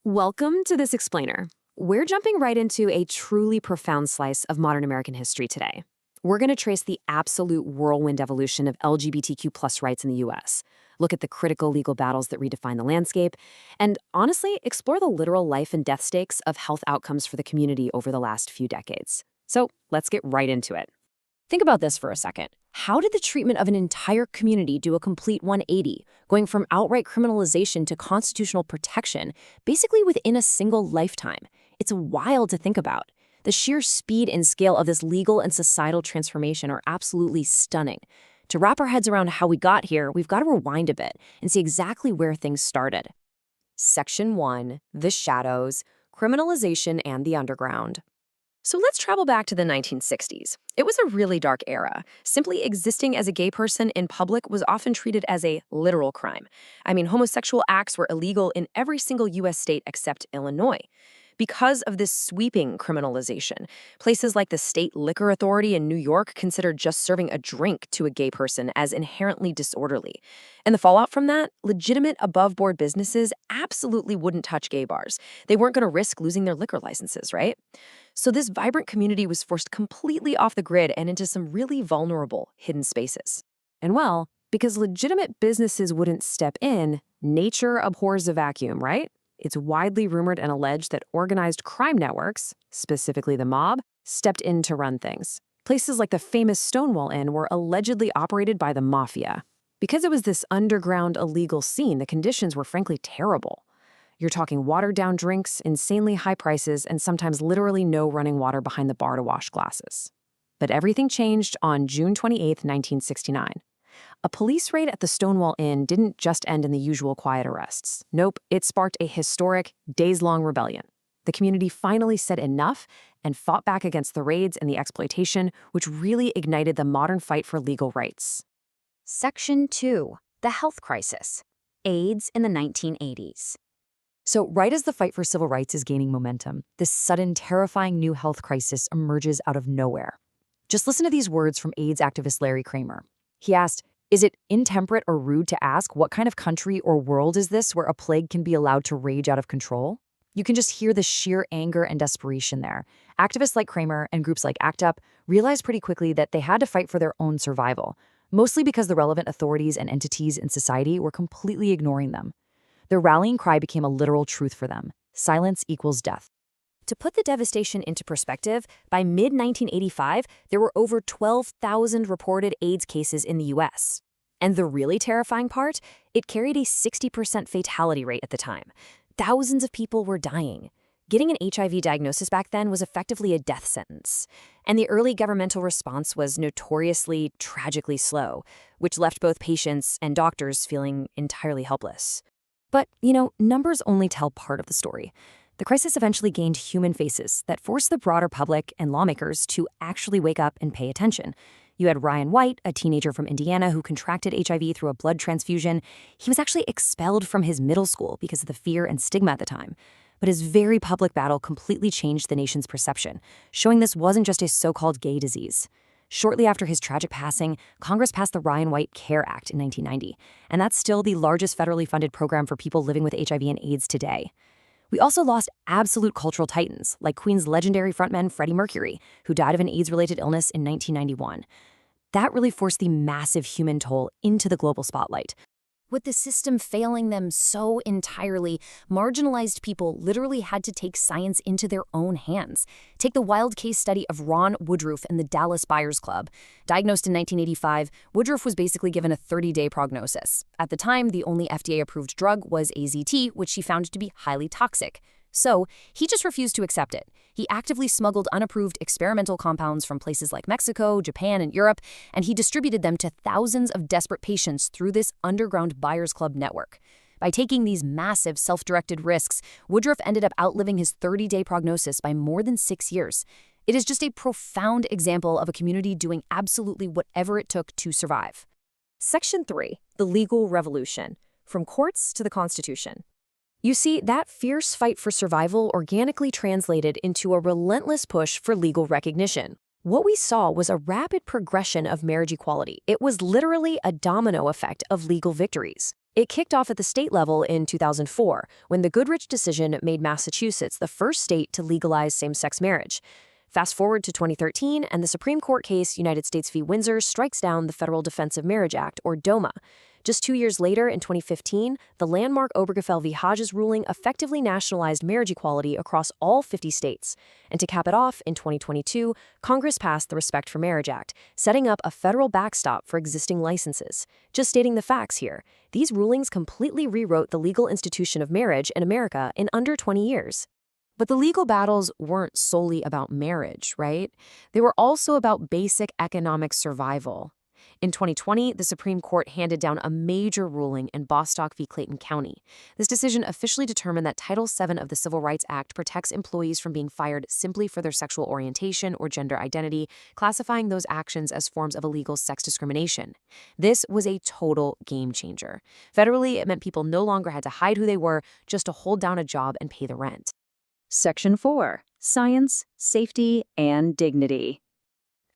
Welcome to This Explainer. We're jumping right into a truly profound slice of modern American history today. We're going to trace the absolute whirlwind evolution of LGBTQ plus rights in the US, look at the critical legal battles that redefine the landscape, and honestly, explore the literal life and death stakes of health outcomes for the community over the last few decades. So let's get right into it. Think about this for a second. How did the treatment of an entire community do a complete 180, going from outright criminalization to constitutional protection, basically within a single lifetime? It's wild to think about. The sheer speed and scale of this legal and societal transformation are absolutely stunning. To wrap our heads around how we got here, we've got to rewind a bit and see exactly where things started. Section 1, The Shadows, Criminalization and the Underground. So let's travel back to the 1960s. It was a really dark era. Simply existing as a gay person in public was often treated as a literal crime. I mean, homosexual acts were illegal in every single U.S. state except Illinois. Because of this sweeping criminalization, places like the State Liquor Authority in New York considered just serving a drink to a gay person as inherently disorderly. And the fallout from that, legitimate above-board businesses absolutely wouldn't touch gay bars. They weren't going to risk losing their liquor licenses, right? So this vibrant community was forced completely off the grid and into some really vulnerable hidden spaces. And well, because legitimate businesses wouldn't step in, nature abhors a vacuum, right? It's widely rumored and alleged that organized crime networks, specifically the mob, stepped in to run things. Places like the famous Stonewall Inn were allegedly operated by the mafia. Because it was this underground illegal scene, the conditions were frankly terrible. You're talking watered-down drinks, insanely high prices, and sometimes literally no running water behind the bar to wash glasses. But everything changed on June 28, 1969. A police raid at the Stonewall Inn didn't just end in the usual quiet arrests. Nope, it sparked a historic, days-long rebellion. The community finally said enough and fought back against the raids and the exploitation, which really ignited the modern fight for legal rights. Section 2. The Health Crisis. AIDS in the 1980s. So right as the fight for civil rights is gaining momentum, this sudden, terrifying new health crisis emerges out of nowhere. Just listen to these words from AIDS activist Larry Kramer. He asked, "Is it intemperate or rude to ask what kind of country or world is this where a plague can be allowed to rage out of control?" You can just hear the sheer anger and desperation there. Activists like Kramer and groups like ACT UP realized pretty quickly that they had to fight for their own survival, mostly because the relevant authorities and entities in society were completely ignoring them. Their rallying cry became a literal truth for them. Silence equals death. To put the devastation into perspective, by mid-1985, there were over 12,000 reported AIDS cases in the U.S. And the really terrifying part? It carried a 60% fatality rate at the time. Thousands of people were dying. Getting an HIV diagnosis back then was effectively a death sentence. And the early governmental response was notoriously, tragically slow, which left both patients and doctors feeling entirely helpless. But, numbers only tell part of the story. The crisis eventually gained human faces that forced the broader public and lawmakers to actually wake up and pay attention. You had Ryan White, a teenager from Indiana who contracted HIV through a blood transfusion. He was actually expelled from his middle school because of the fear and stigma at the time. But his very public battle completely changed the nation's perception, showing this wasn't just a so-called gay disease. Shortly after his tragic passing, Congress passed the Ryan White Care Act in 1990, and that's still the largest federally funded program for people living with HIV and AIDS today. We also lost absolute cultural titans, like Queen's legendary frontman Freddie Mercury, who died of an AIDS-related illness in 1991. That really forced the massive human toll into the global spotlight. With the system failing them so entirely, marginalized people literally had to take science into their own hands. Take the wild case study of Ron Woodruff and the Dallas Buyers Club. Diagnosed in 1985, Woodruff was basically given a 30-day prognosis. At the time, the only FDA-approved drug was AZT, which he found to be highly toxic. So, he just refused to accept it. He actively smuggled unapproved experimental compounds from places like Mexico, Japan, and Europe, and he distributed them to thousands of desperate patients through this underground Buyers Club network. By taking these massive self-directed risks, Woodruff ended up outliving his 30-day prognosis by more than 6 years. It is just a profound example of a community doing absolutely whatever it took to survive. Section 3, the legal revolution, from courts to the Constitution. You see, that fierce fight for survival organically translated into a relentless push for legal recognition. What we saw was a rapid progression of marriage equality. It was literally a domino effect of legal victories. It kicked off at the state level in 2004, when the Goodrich decision made Massachusetts the first state to legalize same-sex marriage. Fast forward to 2013, and the Supreme Court case United States v. Windsor strikes down the Federal Defense of Marriage Act, or DOMA. Just 2 years later, in 2015, the landmark Obergefell v. Hodges ruling effectively nationalized marriage equality across all 50 states. And to cap it off, in 2022, Congress passed the Respect for Marriage Act, setting up a federal backstop for existing licenses. Just stating the facts here, these rulings completely rewrote the legal institution of marriage in America in under 20 years. But the legal battles weren't solely about marriage, right? They were also about basic economic survival. In 2020, the Supreme Court handed down a major ruling in Bostock v. Clayton County. This decision officially determined that Title VII of the Civil Rights Act protects employees from being fired simply for their sexual orientation or gender identity, classifying those actions as forms of illegal sex discrimination. This was a total game changer. Federally, it meant people no longer had to hide who they were just to hold down a job and pay the rent. Section 4. Science, Safety, and Dignity.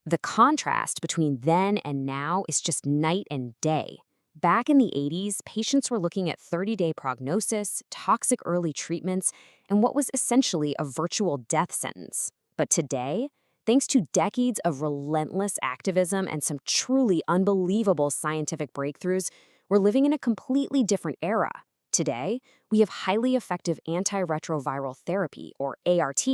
The contrast between then and now is just night and day. Back in the 80s, patients were looking at 30-day prognosis, toxic early treatments, and what was essentially a virtual death sentence. But today, thanks to decades of relentless activism and some truly unbelievable scientific breakthroughs, we're living in a completely different era. Today, we have highly effective antiretroviral therapy, or ART.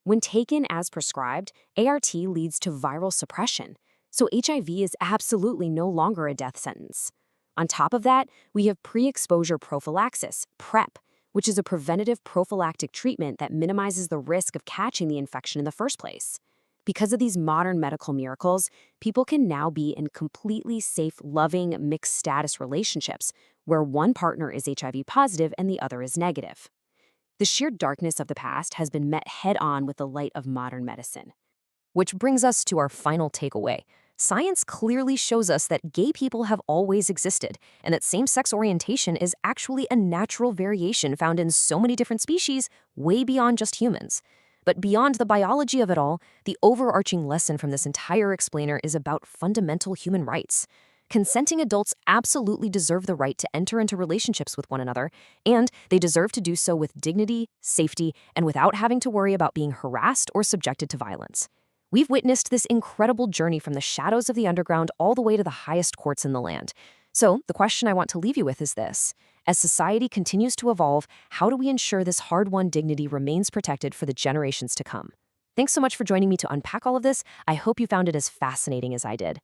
When taken as prescribed, ART leads to viral suppression, so HIV is absolutely no longer a death sentence. On top of that, we have pre-exposure prophylaxis, PrEP, which is a preventative prophylactic treatment that minimizes the risk of catching the infection in the first place. Because of these modern medical miracles, people can now be in completely safe, loving, mixed-status relationships where one partner is HIV positive and the other is negative. The sheer darkness of the past has been met head-on with the light of modern medicine. Which brings us to our final takeaway. Science clearly shows us that gay people have always existed, and that same-sex orientation is actually a natural variation found in so many different species, way beyond just humans. But beyond the biology of it all, the overarching lesson from this entire explainer is about fundamental human rights. Consenting adults absolutely deserve the right to enter into relationships with one another, and they deserve to do so with dignity, safety, and without having to worry about being harassed or subjected to violence. We've witnessed this incredible journey from the shadows of the underground all the way to the highest courts in the land. So, the question I want to leave you with is this. As society continues to evolve, how do we ensure this hard-won dignity remains protected for the generations to come? Thanks so much for joining me to unpack all of this. I hope you found it as fascinating as I did.